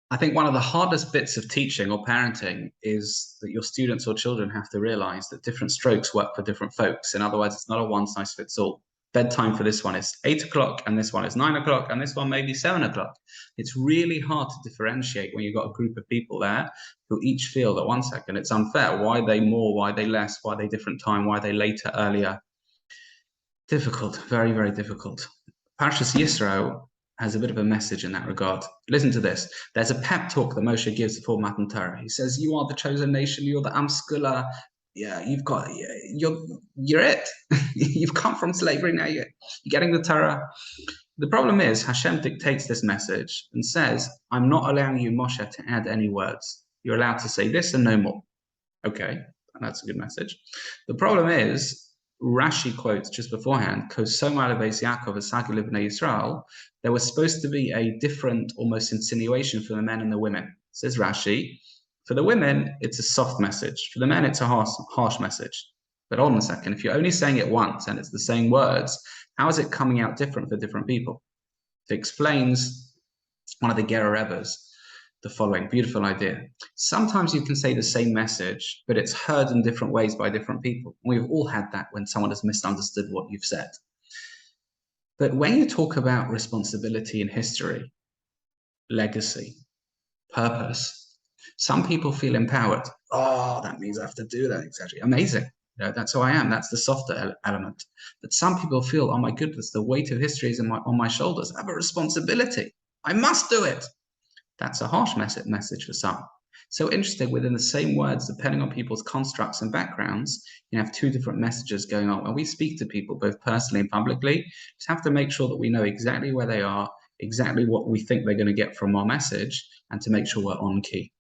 I think one of the hardest bits of teaching or parenting is that your students or children have to realize that different strokes work for different folks. In other words, it's not a one size fits all. Bedtime for this one is 8 o'clock, and this one is 9 o'clock, and this one may be 7 o'clock. It's really hard to differentiate when you've got a group of people there who each feel that 1 second it's unfair. Why are they more? Why are they less? Why are they different time? Why are they later, earlier? Difficult, very, very difficult. Parashas Yisro has a bit of a message in that regard. Listen to this. There's a pep talk that Moshe gives before Matan Torah. He says, "You are the chosen nation. You're the Am Skula. Yeah, you're it. You've come from slavery. Now you're getting the Torah." The problem is Hashem dictates this message and says, "I'm not allowing you, Moshe, to add any words. You're allowed to say this and no more." Okay, that's a good message. The problem is Rashi quotes just beforehand, Yaakov there was supposed to be a different almost insinuation for the men and the women. Says Rashi, for the women, it's a soft message. For the men, it's a harsh message. But hold on a second, if you're only saying it once and it's the same words, how is it coming out different for different people? It explains one of the Gerer Rebbes the following beautiful idea. Sometimes you can say the same message, but it's heard in different ways by different people. We've all had that when someone has misunderstood what you've said. But when you talk about responsibility in history, legacy, purpose, some people feel empowered. Oh, that means I have to do that. Exactly. Amazing. That's who I am. That's the softer element. But some people feel, oh my goodness, the weight of history is on my shoulders. I have a responsibility. I must do it. That's a harsh message for some. So interesting, within the same words, depending on people's constructs and backgrounds, you have two different messages going on. When we speak to people, both personally and publicly, just have to make sure that we know exactly where they are, exactly what we think they're going to get from our message, and to make sure we're on key.